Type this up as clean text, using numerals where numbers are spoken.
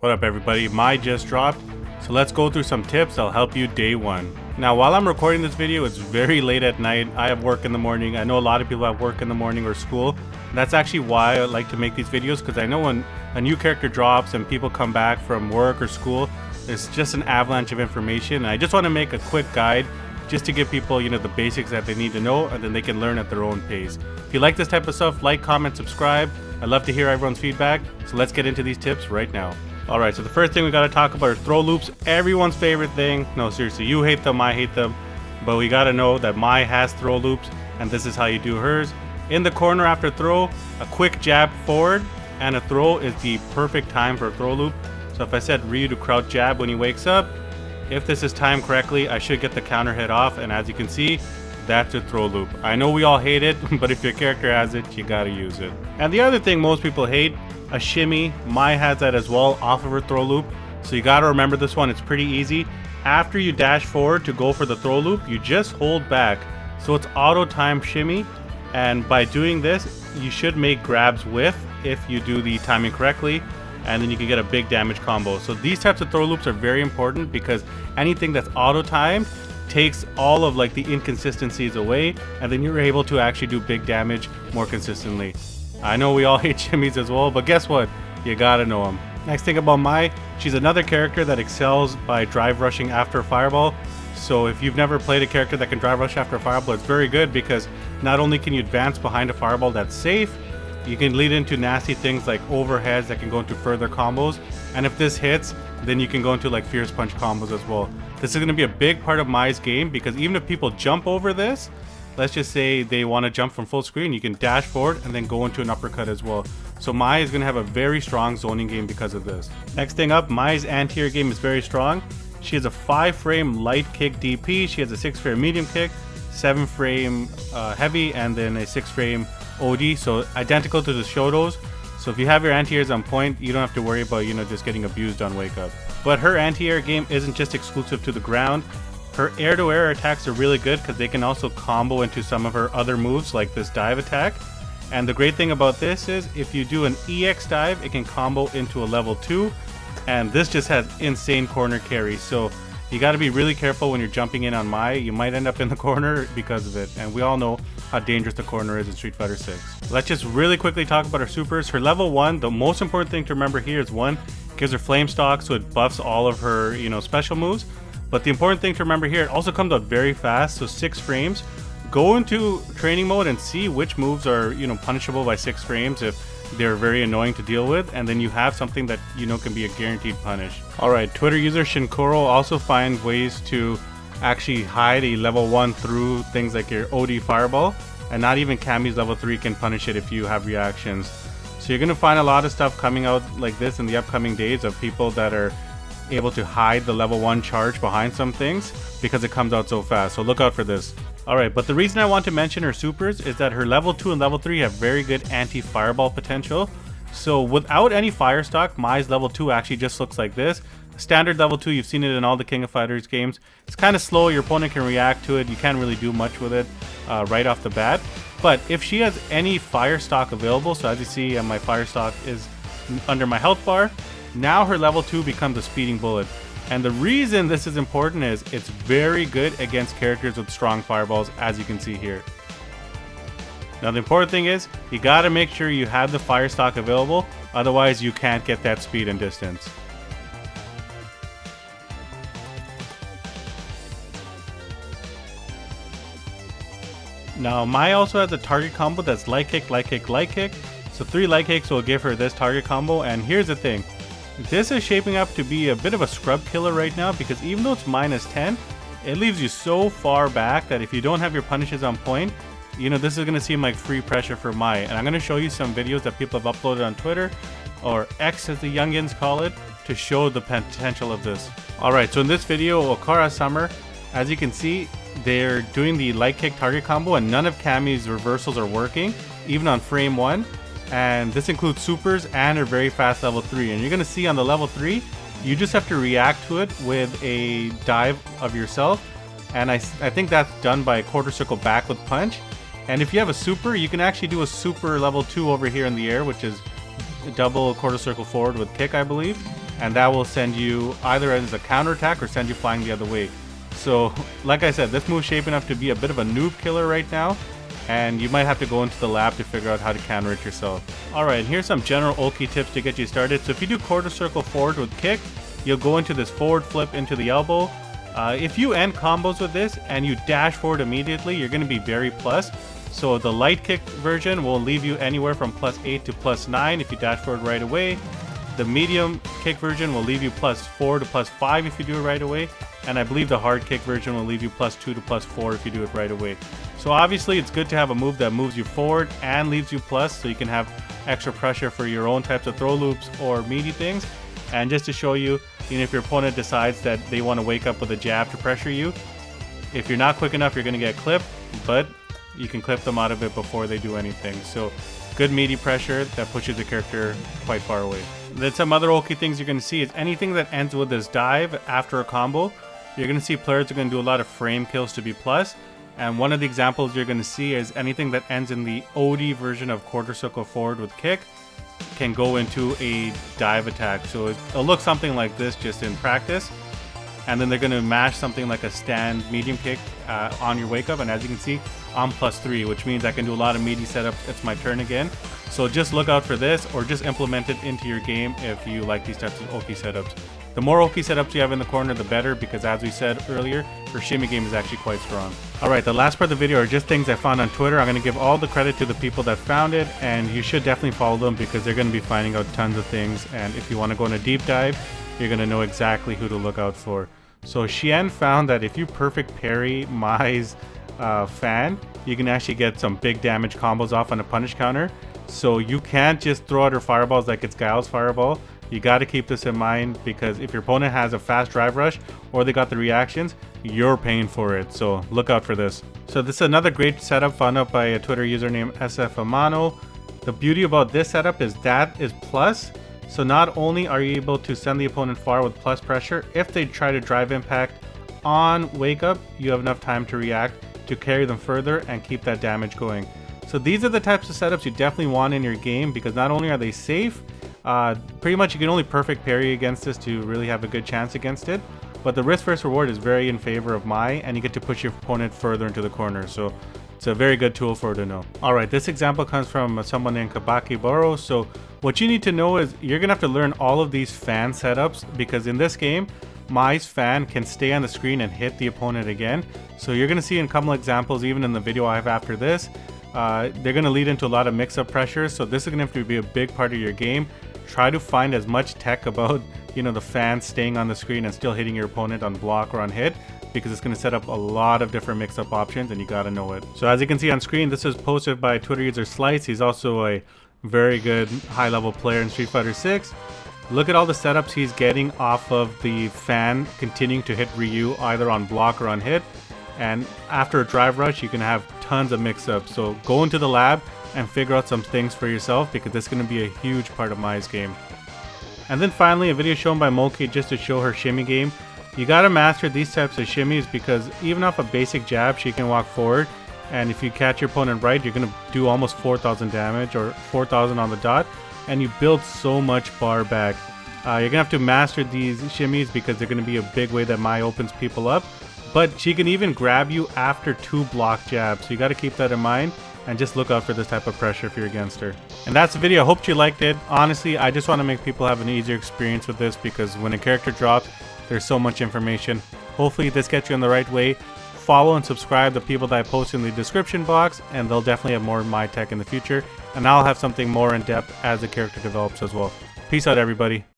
What up everybody, Mai just dropped, so let's go through some tips that'll help you day one. Now while I'm recording this video, it's very late at night. I have work in the morning. I know a lot of people have work in the morning or school. That's actually why I like to make these videos, because I know when a new character drops and people come back from work or school, it's just an avalanche of information. And I just want to make a quick guide just to give people, the basics that they need to know, and then they can learn at their own pace. If you like this type of stuff, like, comment, subscribe. I'd love to hear everyone's feedback, so let's get into these tips right now. Alright, so the first thing we gotta talk about are throw loops, everyone's favorite thing. No, seriously, you hate them, I hate them. But we gotta know that Mai has throw loops, and this is how you do hers. In the corner after throw, a quick jab forward, and a throw is the perfect time for a throw loop. So if I said Ryu to crouch jab when he wakes up, if this is timed correctly, I should get the counter hit off, and as you can see, that's a throw loop. I know we all hate it, but if your character has it, you gotta use it. And the other thing most people hate, a shimmy. Mai has that as well off of her throw loop, so you got to remember this one. It's pretty easy. After you dash forward to go for the throw loop, you just hold back, so it's auto time shimmy, and by doing this you should make grabs with, if you do the timing correctly, and then you can get a big damage combo. So these types of throw loops are very important, because anything that's auto timed takes all of the inconsistencies away, and then you're able to actually do big damage more consistently. I know we all hate shimmies as well, but guess what? You gotta know them. Next thing about Mai, she's another character that excels by drive rushing after a fireball. So if you've never played a character that can drive rush after a fireball, it's very good, because not only can you advance behind a fireball that's safe, you can lead into nasty things like overheads that can go into further combos. And if this hits, then you can go into fierce punch combos as well. This is going to be a big part of Mai's game, because even if people jump over this, let's just say they want to jump from full screen, you can dash forward and then go into an uppercut as well. So Mai is going to have a very strong zoning game because of this. Next thing up, Mai's anti-air game is very strong. She has a 5-frame light kick DP, she has a 6-frame medium kick, 7-frame heavy, and then a 6-frame OD, so identical to the Shotos. So if you have your anti-airs on point, you don't have to worry about just getting abused on wake up. But her anti-air game isn't just exclusive to the ground. Her air-to-air attacks are really good, because they can also combo into some of her other moves, like this dive attack. And the great thing about this is, if you do an EX dive, it can combo into a level 2, and this just has insane corner carry. So you got to be really careful when you're jumping in on Mai. You might end up in the corner because of it, and we all know how dangerous the corner is in Street Fighter 6. Let's just really quickly talk about her supers. Her level 1, the most important thing to remember here is 1, gives her flame stock, so it buffs all of her special moves. But the important thing to remember here, it also comes out very fast, so 6 frames. Go into training mode and see which moves are punishable by 6 frames if they're very annoying to deal with, and then you have something that can be a guaranteed punish. Alright, Twitter user Shinkoro also finds ways to actually hide a level 1 through things like your OD fireball, and not even Cammy's level 3 can punish it if you have reactions. So you're going to find a lot of stuff coming out like this in the upcoming days, of people that are able to hide the level 1 charge behind some things, because it comes out so fast, so look out for this. Alright, but the reason I want to mention her supers is that her level 2 and level 3 have very good anti-fireball potential. So without any fire stock, Mai's level 2 actually just looks like this. Standard level 2, you've seen it in all the King of Fighters games. It's kind of slow, your opponent can react to it, you can't really do much with it right off the bat. But if she has any fire stock available, so as you see, my fire stock is under my health bar, now her level 2 becomes a speeding bullet. And the reason this is important is it's very good against characters with strong fireballs, as you can see here. Now the important thing is, you gotta make sure you have the fire stock available, otherwise you can't get that speed and distance. Now Mai also has a target combo that's light kick, light kick, light kick. So 3 light kicks will give her this target combo, and here's the thing. This is shaping up to be a bit of a scrub killer right now, because even though it's minus 10, it leaves you so far back that if you don't have your punishes on point, this is going to seem like free pressure for Mai. And I'm going to show you some videos that people have uploaded on Twitter, or X as the youngins call it, to show the potential of this. Alright, so in this video, Okara Summer, as you can see, they're doing the light kick target combo, and none of Cammy's reversals are working, even on frame 1. And this includes supers and her very fast level 3. And you're going to see on the level 3, you just have to react to it with a dive of yourself. And I think that's done by a quarter circle back with punch. And if you have a super, you can actually do a super level 2 over here in the air, which is a double quarter circle forward with kick, I believe. and that will send you either as a counterattack or send you flying the other way. So like I said, this move's shaping up to be a bit of a noob killer right now, and you might have to go into the lab to figure out how to counter it yourself. Alright, here's some general ulti tips to get you started. So if you do quarter circle forward with kick, you'll go into this forward flip into the elbow. If you end combos with this and you dash forward immediately, you're going to be very plus. So the light kick version will leave you anywhere from +8 to +9 if you dash forward right away. The medium kick version will leave you +4 to +5 if you do it right away. And I believe the hard kick version will leave you +2 to +4 if you do it right away. So obviously it's good to have a move that moves you forward and leaves you plus, so you can have extra pressure for your own types of throw loops or meaty things. And just to show you, if your opponent decides that they want to wake up with a jab to pressure you, if you're not quick enough, you're going to get clipped, but you can clip them out of it before they do anything. So good meaty pressure that pushes the character quite far away. Then some other ulti things you're going to see is anything that ends with this dive after a combo. You're going to see players are going to do a lot of frame kills to be plus. And one of the examples you're going to see is anything that ends in the OD version of quarter circle forward with kick can go into a dive attack. So it'll look something like this just in practice. And then they're going to mash something like a stand medium kick on your wake up. And as you can see, I'm +3, which means I can do a lot of meaty setups. It's my turn again. So just look out for this, or just implement it into your game if you like these types of ulti setups. The more ulti setups you have in the corner, the better, because as we said earlier, her shimmy game is actually quite strong. Alright, the last part of the video are just things I found on Twitter. I'm going to give all the credit to the people that found it, and you should definitely follow them because they're going to be finding out tons of things. And if you want to go on a deep dive, you're going to know exactly who to look out for. So Xian found that if you perfect parry Mai's fan, you can actually get some big damage combos off on a punish counter. So you can't just throw out her fireballs like it's Gao's fireball. You got to keep this in mind, because if your opponent has a fast drive rush or they got the reactions, you're paying for it. So look out for this. So this is another great setup found out by a Twitter user named SFAmano. The beauty about this setup is that is plus. So not only are you able to send the opponent far with plus pressure, if they try to drive impact on wake up, you have enough time to react to carry them further and keep that damage going. So these are the types of setups you definitely want in your game, because not only are they safe, pretty much you can only perfect parry against this to really have a good chance against it, but the risk versus reward is very in favor of Mai, and you get to push your opponent further into the corner. So it's a very good tool for her to know. Alright, this example comes from someone named Kabaki Boro. So what you need to know is you're gonna have to learn all of these fan setups, because in this game Mai's fan can stay on the screen and hit the opponent again. So you're gonna see in a couple of examples, even in the video I have after this, they're gonna lead into a lot of mix-up pressure. So this is gonna have to be a big part of your game. Try to find as much tech about the fan staying on the screen and still hitting your opponent on block or on hit, because it's going to set up a lot of different mix-up options and you got to know it. So as you can see on screen, this is posted by Twitter user Slice. He's also a very good high-level player in Street Fighter 6. Look at all the setups he's getting off of the fan continuing to hit Ryu either on block or on hit. And after a drive rush, you can have tons of mix-ups. So go into the lab and figure out some things for yourself, because this is going to be a huge part of Mai's game. And then finally, a video shown by Moki just to show her shimmy game. You gotta master these types of shimmies, because even off a basic jab, she can walk forward, and if you catch your opponent right, you're gonna do almost 4,000 damage, or 4,000 on the dot, and you build so much bar back. You're gonna have to master these shimmies, because they're gonna be a big way that Mai opens people up. But she can even grab you after 2 block jabs, so you gotta keep that in mind. And just look out for this type of pressure if you're against her. And that's the video. I hope you liked it. Honestly, I just want to make people have an easier experience with this, because when a character drops, there's so much information. Hopefully this gets you on the right way. Follow and subscribe the people that I post in the description box, and they'll definitely have more Mai tech in the future. And I'll have something more in depth as the character develops as well. Peace out, everybody.